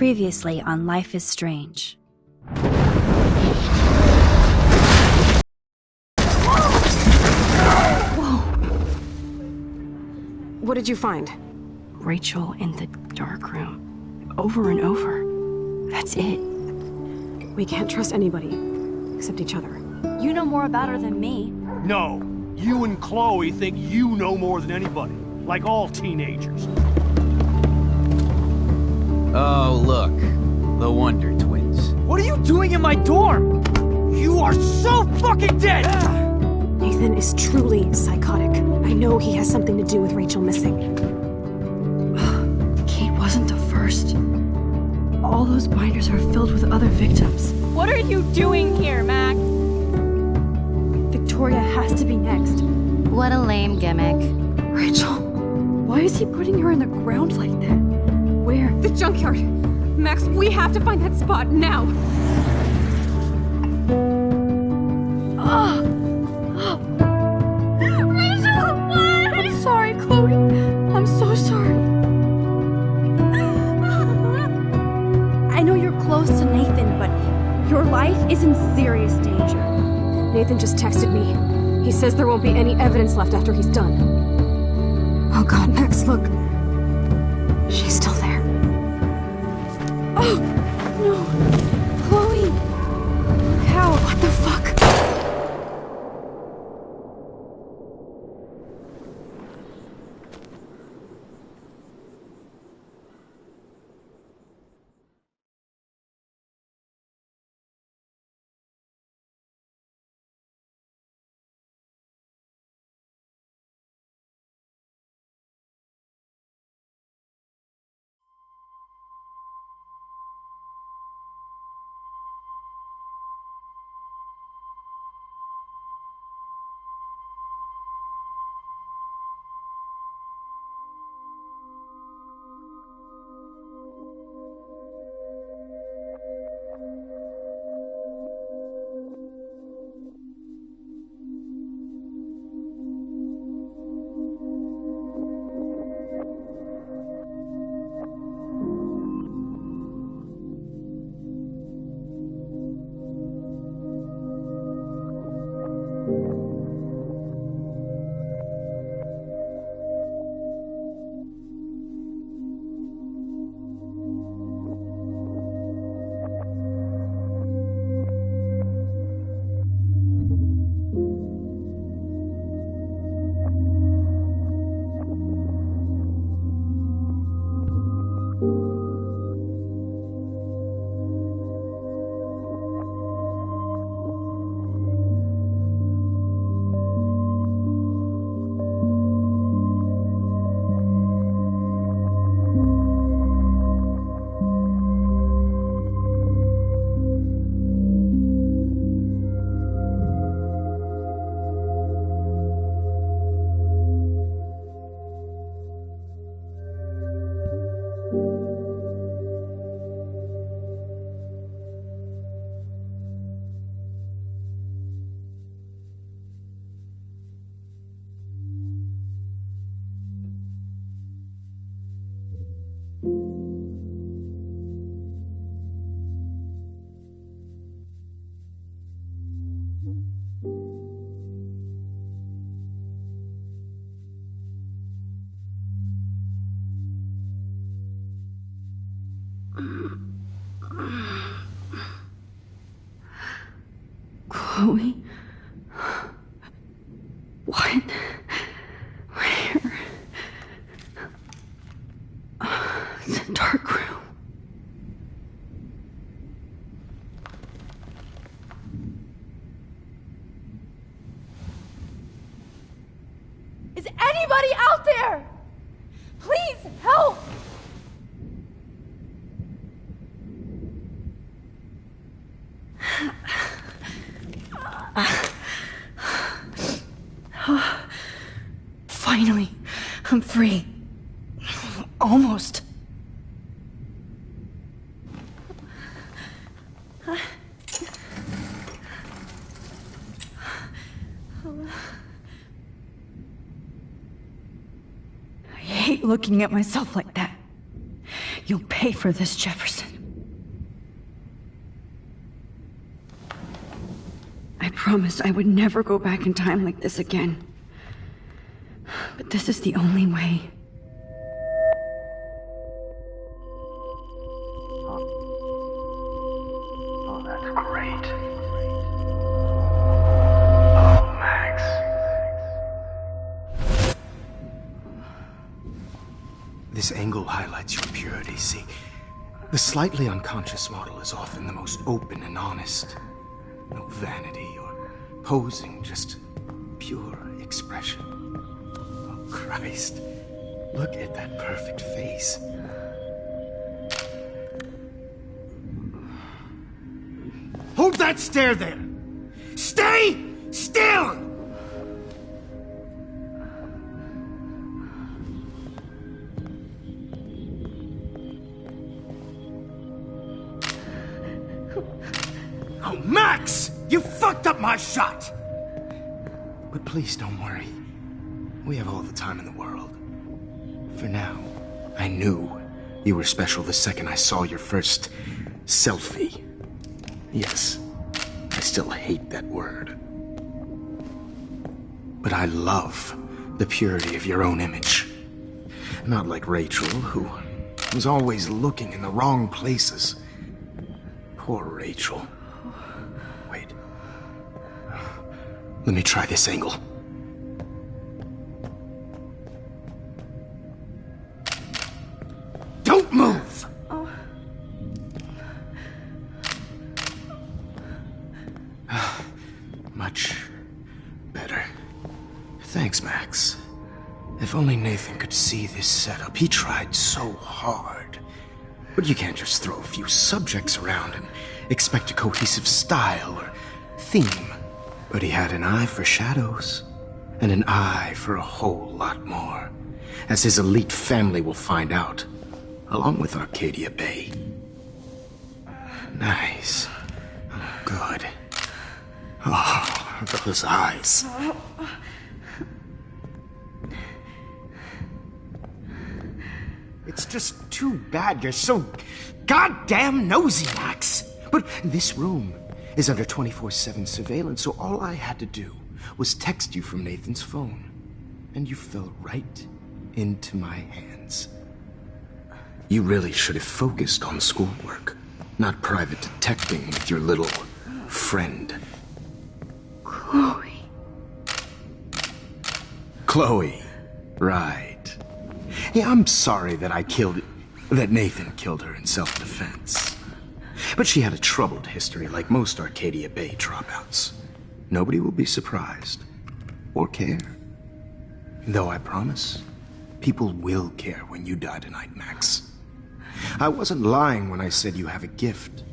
Previously on Life is Strange. Whoa! What did you find? Rachel in the dark room. Over and over. That's it. We can't trust anybody, except each other. You know more about her than me. No. You and Chloe think you know more than anybody. Like all teenagers. Oh, look. The Wonder Twins. What are you doing in my dorm? You are so fucking dead! Nathan is truly psychotic. I know he has something to do with Rachel missing. Kate wasn't the first. All those binders are filled with other victims. What are you doing here, Max? Victoria has to be next. What a lame gimmick. Rachel, why is he putting her in the ground like that? Where? The junkyard. Max, we have to find that spot now. Rachel, what? I'm sorry, Chloe. I'm so sorry. I know you're close to Nathan, but your life is in serious danger. Nathan just texted me. He says there won't be any evidence left after he's done. Oh god, Max, look. She's still there. Oh, no. Chloe. How? What the fuck? Chloe? What? Where? It's a dark room. Is anybody out there? Please help! Finally, I'm free. Almost. I hate looking at myself like that. You'll pay for this, Jefferson. promised I would never go back in time like this again. But this is the only way. Oh, that's great. Oh, Max. This angle highlights your purity, see? The slightly unconscious model is often the most open and honest. No vanity or posing, just pure expression. Oh, Christ. Look at that perfect face. Hold that stare there! Stay still! Oh, Max! You fucked up my shot! But please don't worry. We have all the time in the world. For now, I knew you were special the second I saw your first selfie. Yes, I still hate that word. But I love the purity of your own image. Not like Rachel, who was always looking in the wrong places. Poor Rachel. Wait. Let me try this angle. Don't move! Much better. Thanks, Max. If only Nathan could see this setup. He tried so hard. But you can't just throw a few subjects around and expect a cohesive style or theme. But he had an eye for shadows, and an eye for a whole lot more, as his elite family will find out, along with Arcadia Bay. Nice. Oh, good. Oh, those eyes. It's just too bad you're so goddamn nosy, Max. But this room is under 24/7 surveillance, so all I had to do was text you from Nathan's phone. And you fell right into my hands. You really should have focused on schoolwork, not private detecting with your little friend. Chloe. Chloe, right. Yeah, I'm sorry that Nathan killed her in self-defense. But she had a troubled history like most Arcadia Bay dropouts. Nobody will be surprised. Or care. Though I promise, people will care when you die tonight, Max. I wasn't lying when I said you have a gift.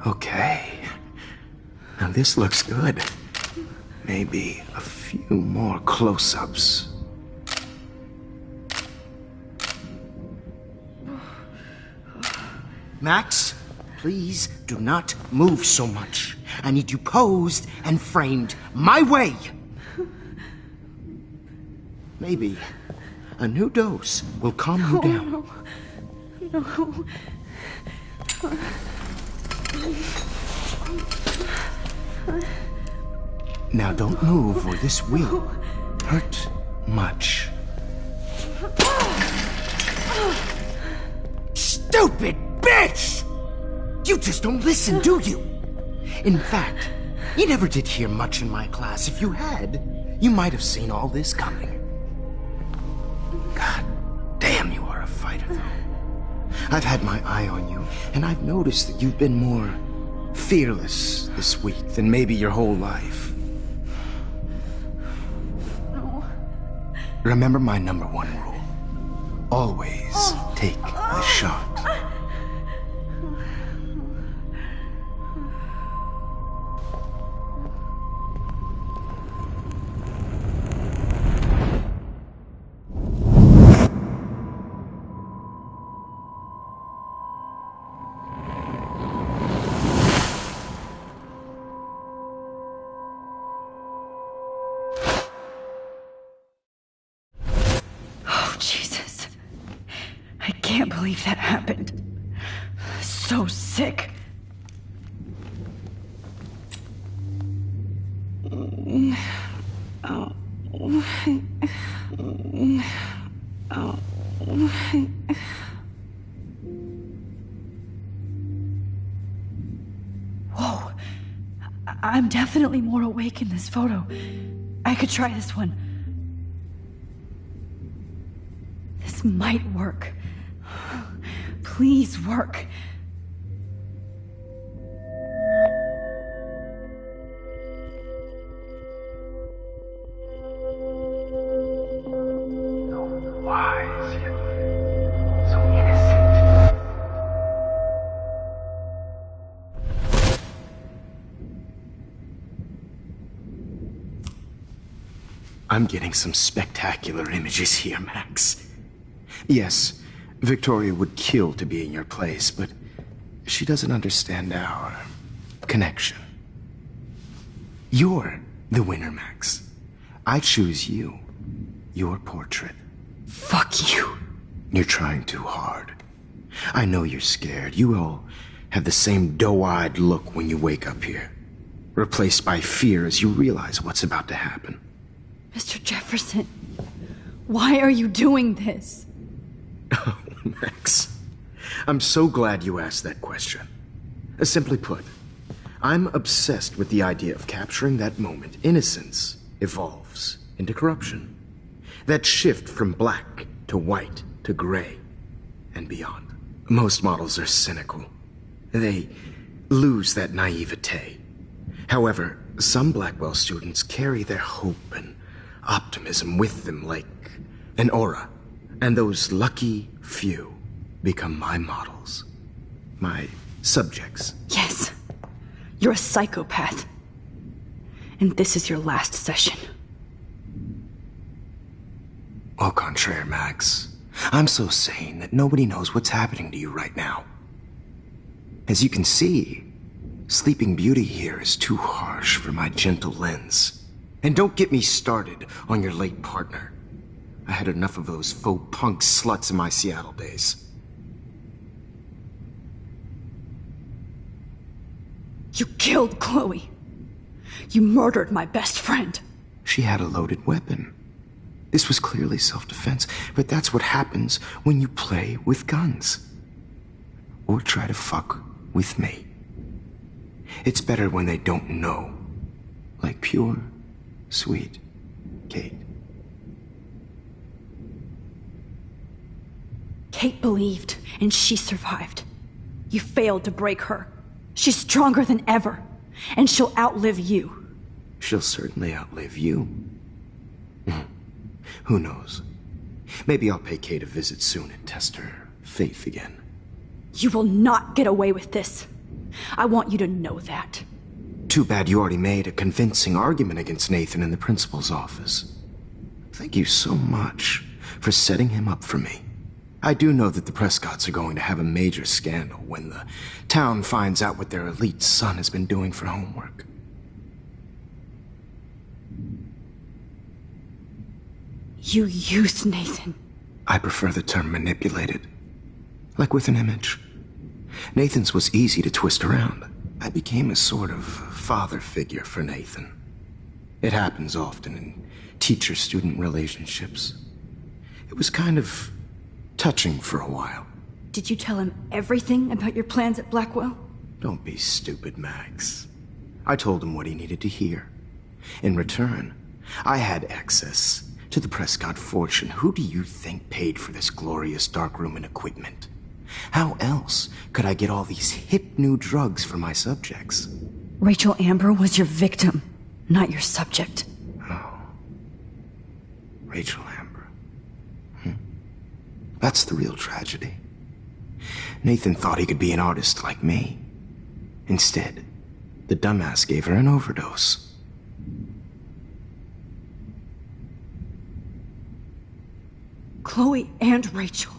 Okay. Now this looks good. Maybe a few more close-ups. Max, please do not move so much. I need you posed and framed my way. Maybe a new dose will calm you down. No. Now don't move or this will hurt much. Stupid bitch! You just don't listen, do you? In fact, you never did hear much in my class. If you had, you might have seen all this coming. God damn, you are a fighter, though. I've had my eye on you, and I've noticed that you've been more fearless this week than maybe your whole life. No. Remember my #1 rule. Always take the shot. Jesus. I can't believe that happened. So sick. Whoa. I'm definitely more awake in this photo. I could try this one. This might work. Please work. So wise, yet so innocent. I'm getting some spectacular images here, Max. Yes, Victoria would kill to be in your place, but she doesn't understand our connection. You're the winner, Max. I choose you. Your portrait. Fuck you. You're trying too hard. I know you're scared. You all have the same doe-eyed look when you wake up here, replaced by fear as you realize what's about to happen. Mr. Jefferson, why are you doing this? Oh, Max. I'm so glad you asked that question. Simply put, I'm obsessed with the idea of capturing that moment innocence evolves into corruption. That shift from black to white to gray and beyond. Most models are cynical. They lose that naivete. However, some Blackwell students carry their hope and optimism with them like an aura. And those lucky few become my models. My subjects. Yes, you're a psychopath. And this is your last session. Au contraire, Max. I'm so sane that nobody knows what's happening to you right now. As you can see, Sleeping Beauty here is too harsh for my gentle lens. And don't get me started on your late partner. I had enough of those faux punk sluts in my Seattle days. You killed Chloe. You murdered my best friend. She had a loaded weapon. This was clearly self-defense, but that's what happens when you play with guns. Or try to fuck with me. It's better when they don't know. Like pure, sweet Kate. Kate believed, and she survived. You failed to break her. She's stronger than ever, and she'll outlive you. She'll certainly outlive you. Who knows? Maybe I'll pay Kate a visit soon and test her faith again. You will not get away with this. I want you to know that. Too bad you already made a convincing argument against Nathan in the principal's office. Thank you so much for setting him up for me. I do know that the Prescotts are going to have a major scandal when the town finds out what their elite son has been doing for homework. You used Nathan. I prefer the term manipulated. Like with an image. Nathan's was easy to twist around. I became a sort of father figure for Nathan. It happens often in teacher-student relationships. It was kind of touching for a while. Did you tell him everything about your plans at Blackwell? Don't be stupid, Max. I told him what he needed to hear. In return, I had access to the Prescott fortune. Who do you think paid for this glorious darkroom and equipment? How else could I get all these hip new drugs for my subjects? Rachel Amber was your victim, not your subject. Oh. Rachel Amber. That's the real tragedy. Nathan thought he could be an artist like me. Instead, the dumbass gave her an overdose. Chloe and Rachel.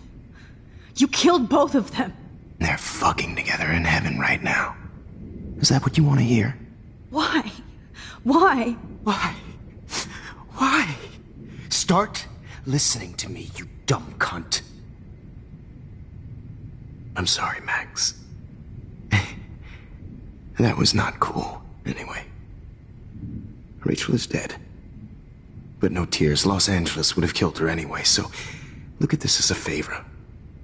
You killed both of them. They're fucking together in heaven right now. Is that what you want to hear? Why? Why? Why? Why? Start listening to me, you dumb cunt. I'm sorry, Max. That was not cool, anyway. Rachel is dead. But no tears. Los Angeles would have killed her anyway, so look at this as a favor.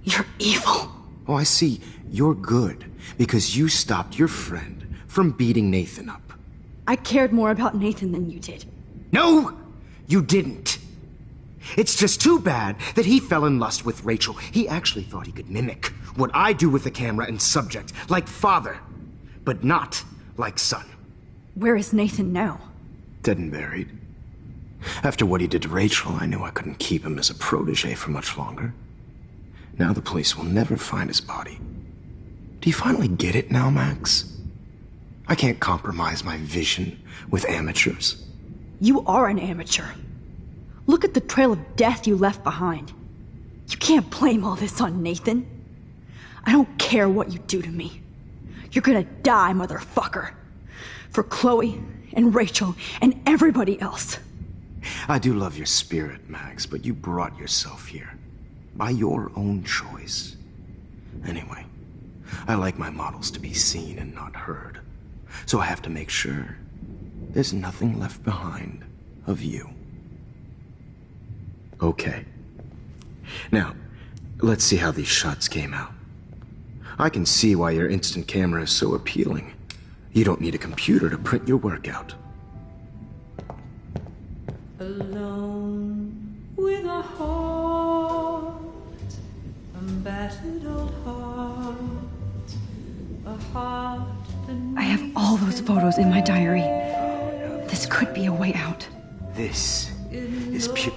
You're evil. Oh, I see. You're good because you stopped your friend from beating Nathan up. I cared more about Nathan than you did. No, you didn't. It's just too bad that he fell in lust with Rachel. He actually thought he could mimic what I do with the camera and subject, like father, but not like son. Where is Nathan now? Dead and buried. After what he did to Rachel, I knew I couldn't keep him as a protege for much longer. Now the police will never find his body. Do you finally get it now, Max? I can't compromise my vision with amateurs. You are an amateur. Look at the trail of death you left behind. You can't blame all this on Nathan. I don't care what you do to me. You're gonna die, motherfucker. For Chloe and Rachel and everybody else. I do love your spirit, Max, but you brought yourself here. By your own choice. Anyway, I like my models to be seen and not heard. So I have to make sure there's nothing left behind of you. Okay. Now, let's see how these shots came out. I can see why your instant camera is so appealing. You don't need a computer to print your work out. Alone with a heart, a battered old heart, a heart that I have all those photos in my diary. This could be a way out. This is pure.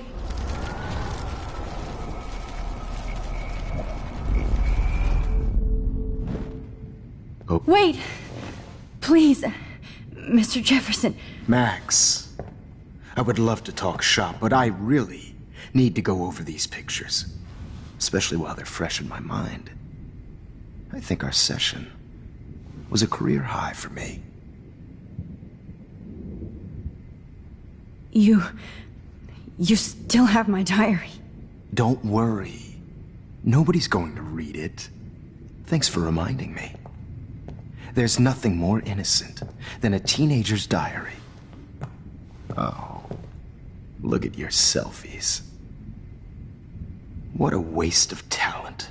Oh. Wait! Please, Mr. Jefferson. Max, I would love to talk shop, but I really need to go over these pictures. Especially while they're fresh in my mind. I think our session was a career high for me. You still have my diary. Don't worry. Nobody's going to read it. Thanks for reminding me. There's nothing more innocent than a teenager's diary. Oh, look at your selfies. What a waste of talent.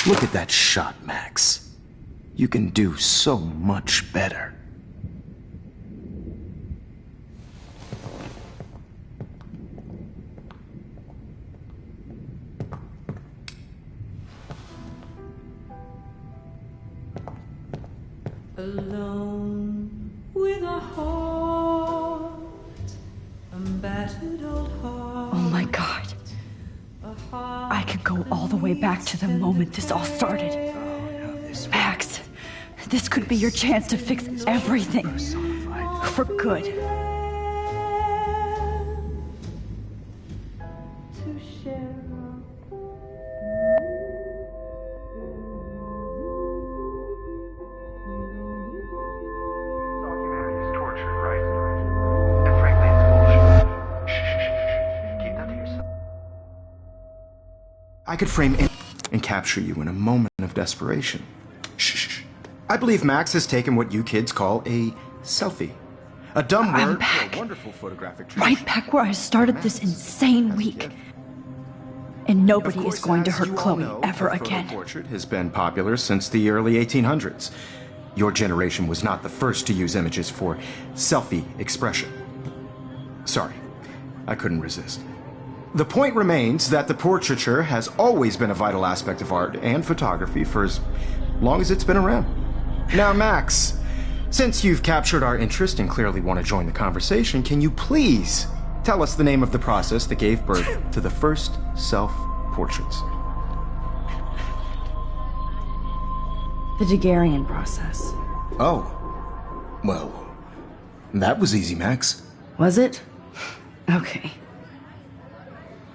Look at that shot, Max. You can do so much better. alone with a heart, a battered old heart. Oh my God. I could go all the way back to the moment this all started. Max, this could be your chance to fix everything. For good. I could frame and capture you in a moment of desperation. Shh. I believe Max has taken what you kids call a selfie. A dumb word I'm back. for a wonderful photographic tradition. Right back where I started this insane week. And nobody is going to hurt Chloe ever again. Portrait has been popular since the early 1800s. Your generation was not the first to use images for selfie expression. Sorry, I couldn't resist. The point remains that the portraiture has always been a vital aspect of art and photography for as long as it's been around. Now, Max, since you've captured our interest and clearly want to join the conversation, can you please tell us the name of the process that gave birth to the first self-portraits? The Daguerrean process. Oh. Well, that was easy, Max. Was it? Okay.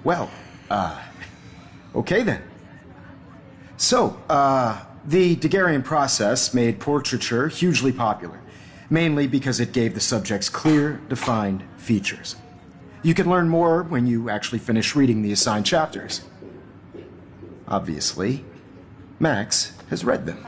Well, okay then. So, the Daguerrean process made portraiture hugely popular, mainly because it gave the subjects clear, defined features. You can learn more when you actually finish reading the assigned chapters. Obviously, Max has read them.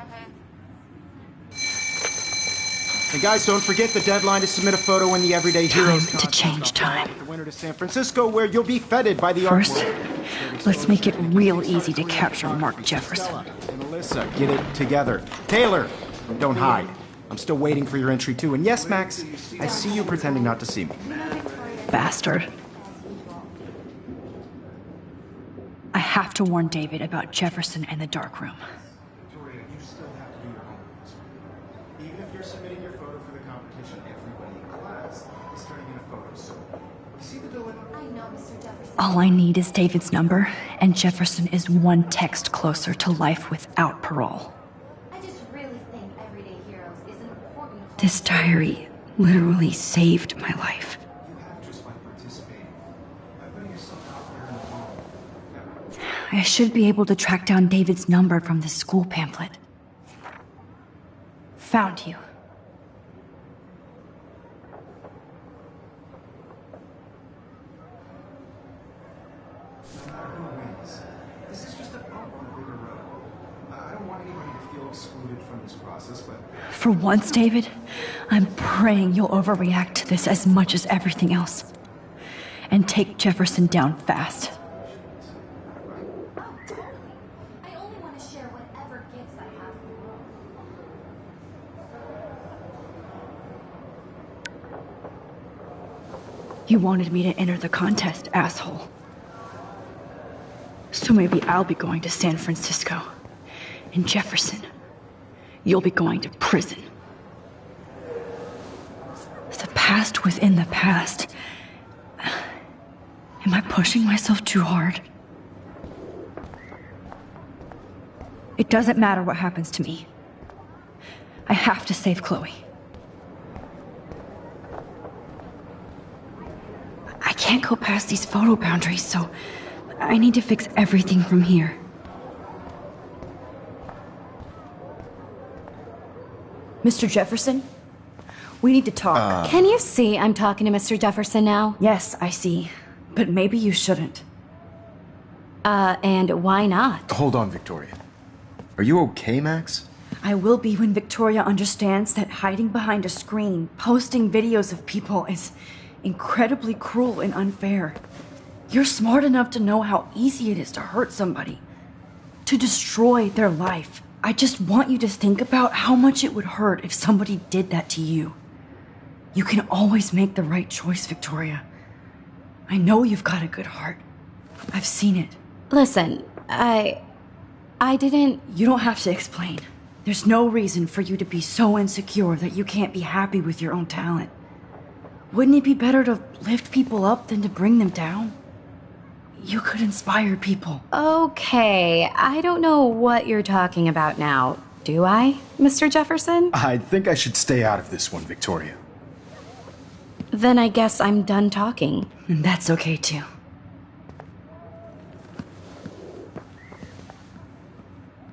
And guys, don't forget the deadline to submit a photo in the Everyday Heroes Time to change time. The winner to San Francisco, where you'll be feted by the First, art world. let's make it real easy to capture Mark Jefferson. And Alyssa, get it together. Taylor, don't hide. I'm still waiting for your entry too. And yes, Max, I see you pretending not to see me. Bastard. I have to warn David about Jefferson and the dark room. Victoria, you still have to do your homework this week. Even if you're submitting your photo for the competition, everybody in class is turning in a photo. So, you see the dilemma? I know, Mr. Jefferson. All I need is David's number, and Jefferson is one text closer to life without parole. I just really think Everyday Heroes is an important... This diary literally saved my life. You have just by participating, by putting yourself out there in the world. I should be able to track down David's number from the school pamphlet. Found you. No matter who wins, this is just a bump on a bigger road. I don't want anybody to feel excluded from this process, but For once, David, I'm praying you'll overreact to this as much as everything else. And take Jefferson down fast. I only want to share whatever gifts I have in the world. You wanted me to enter the contest, asshole. So maybe I'll be going to San Francisco. And Jefferson, you'll be going to prison. The past within the past. Am I pushing myself too hard? It doesn't matter what happens to me. I have to save Chloe. I can't go past these photo boundaries, so I need to fix everything from here. Mr. Jefferson? We need to talk. Can you see I'm talking to Mr. Jefferson now? Yes, I see. But maybe you shouldn't. And why not? hold on, Victoria. Are you okay, Max? I will be when Victoria understands that hiding behind a screen, posting videos of people is incredibly cruel and unfair. You're smart enough to know how easy it is to hurt somebody, to destroy their life. I just want you to think about how much it would hurt if somebody did that to you. You can always make the right choice, Victoria. I know you've got a good heart. I've seen it. Listen, I didn't... You don't have to explain. There's no reason for you to be so insecure that you can't be happy with your own talent. Wouldn't it be better to lift people up than to bring them down? You could inspire people. Okay, I don't know what you're talking about now. Do I, Mr. Jefferson? I think I should stay out of this one, Victoria. Then I guess I'm done talking. And that's okay too.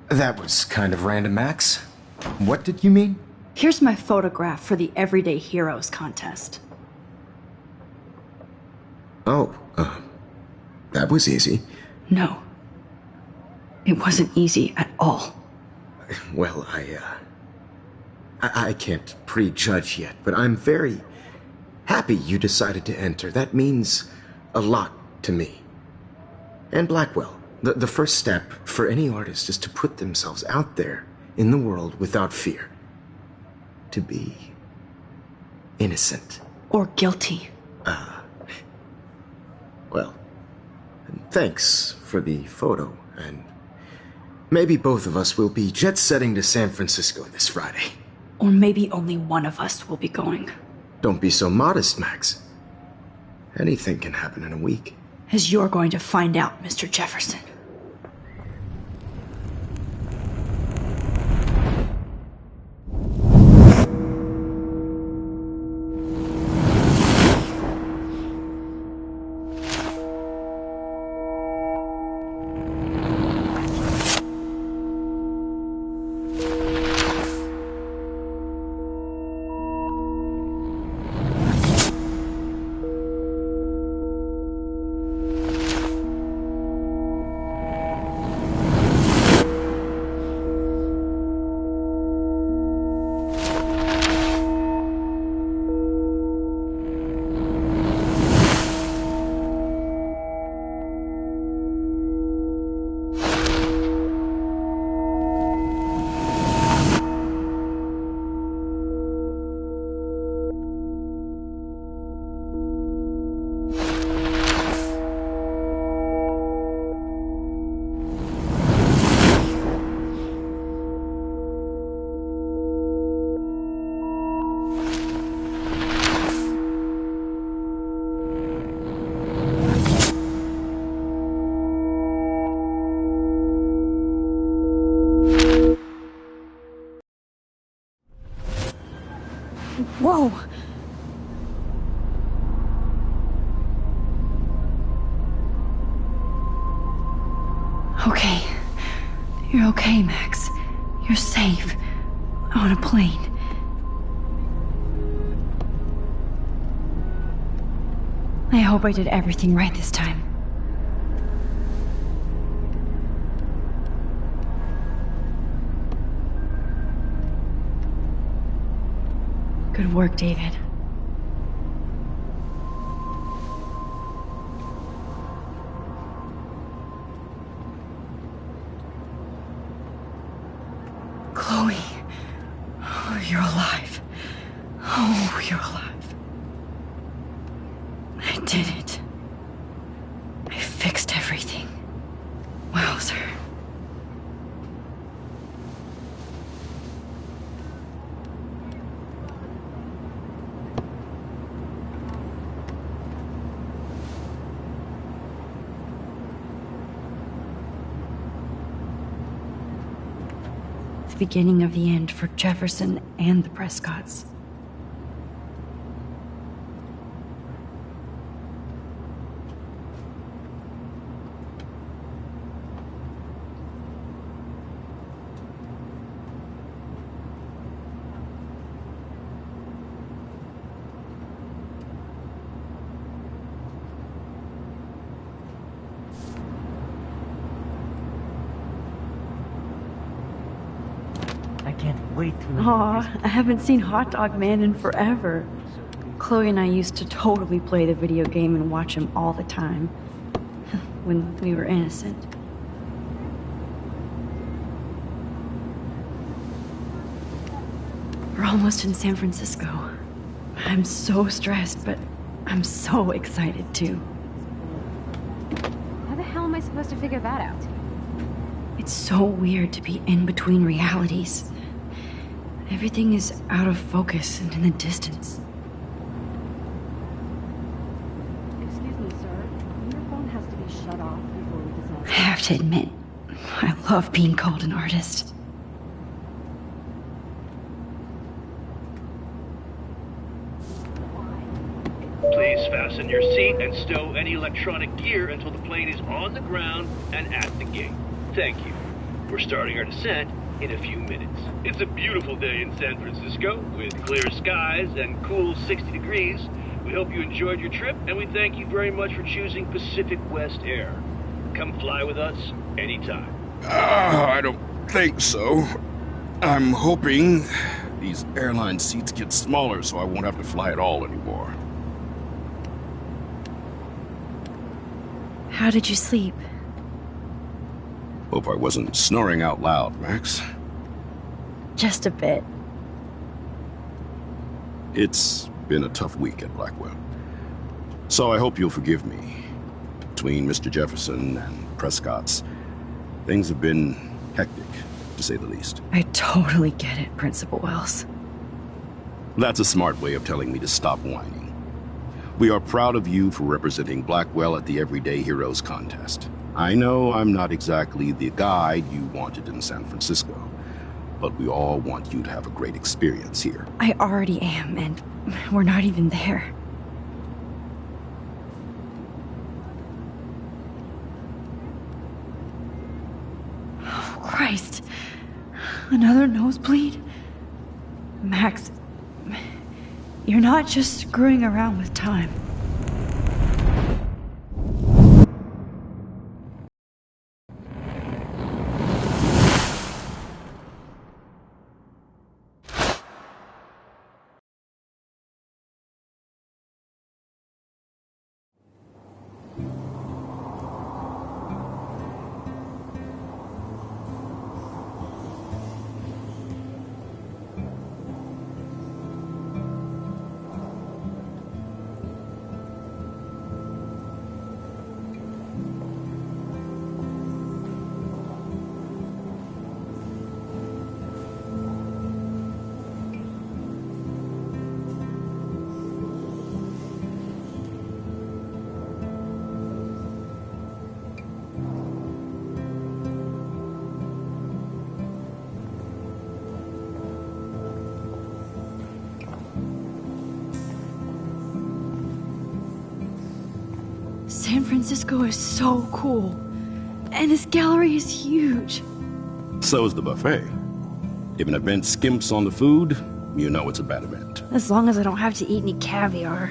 That was kind of random, Max. What did you mean? Here's my photograph for the Everyday Heroes contest. Oh, that was easy. No. It wasn't easy at all. Well, I can't prejudge yet, but I'm very happy you decided to enter. That means a lot to me. And Blackwell, the first step for any artist is to put themselves out there in the world without fear. To be innocent. Or guilty. Well, thanks for the photo, and maybe both of us will be jet-setting to San Francisco this Friday. Or maybe only one of us will be going. Don't be so modest, Max. Anything can happen in a week. As you're going to find out, Mr. Jefferson. Whoa! Okay. You're okay, Max. You're safe. On a plane. I hope I did everything right this time. Good work, David. Chloe. Oh, you're alive. Oh, you're alive. I did it. I fixed everything. Wowzer. The beginning of the end for Jefferson and the Prescotts. Aw, I haven't seen Hot Dog Man in forever. Chloe and I used to totally play the video game and watch him all the time. When we were innocent. We're almost in San Francisco. I'm so stressed, but I'm so excited too. How the hell am I supposed to figure that out? It's so weird to be in between realities. Everything is out of focus and in the distance. Excuse me, sir. Your phone has to be shut off before we decide. I have to admit, I love being called an artist. Please fasten your seat and stow any electronic gear until the plane is on the ground and at the gate. Thank you. We're starting our descent in a few minutes. It's a beautiful day in San Francisco with clear skies and cool 60 degrees. We hope you enjoyed your trip, and we thank you very much for choosing Pacific West Air. Come fly with us anytime. I don't think so. I'm hoping these airline seats get smaller so I won't have to fly at all anymore. How did you sleep? Hope I wasn't snoring out loud, Max. Just a bit. It's been a tough week at Blackwell. So I hope you'll forgive me. Between Mr. Jefferson and Prescott's, things have been hectic, to say the least. I totally get it, Principal Wells. That's a smart way of telling me to stop whining. We are proud of you for representing Blackwell at the Everyday Heroes contest. I know I'm not exactly the guide you wanted in San Francisco, but we all want you to have a great experience here. I already am, and we're not even there. Oh, Christ. Another nosebleed? Max, you're not just screwing around with time. San Francisco is so cool. And this gallery is huge. So is the buffet. If an event skimps on the food, you know it's a bad event. As long as I don't have to eat any caviar.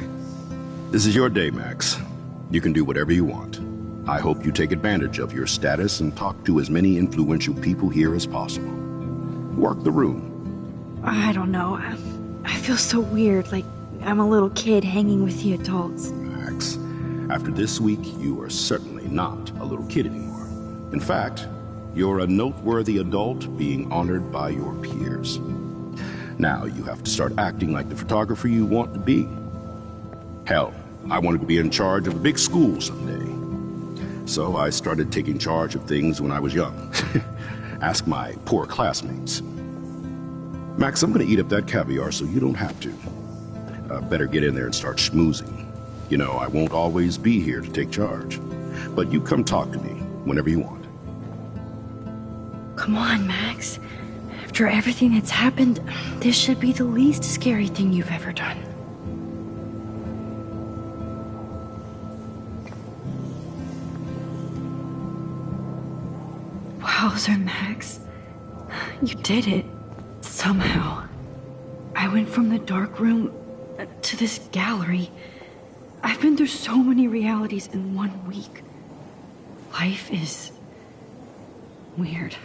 This is your day, Max. You can do whatever you want. I hope you take advantage of your status and talk to as many influential people here as possible. Work the room. I don't know. I feel so weird, like I'm a little kid hanging with the adults. Max, after this week, you are certainly not a little kid anymore. In fact, you're a noteworthy adult being honored by your peers. Now you have to start acting like the photographer you want to be. Hell, I wanted to be in charge of a big school someday. So I started taking charge of things when I was young. Ask my poor classmates. Max, I'm gonna eat up that caviar so you don't have to. Better get in there and start schmoozing. You know, I won't always be here to take charge. But you come talk to me whenever you want. Come on, Max. After everything that's happened, this should be the least scary thing you've ever done. Wowzer, Max. You did it. Somehow. I went from the dark room to this gallery. I've been through so many realities in 1 week. Life is weird.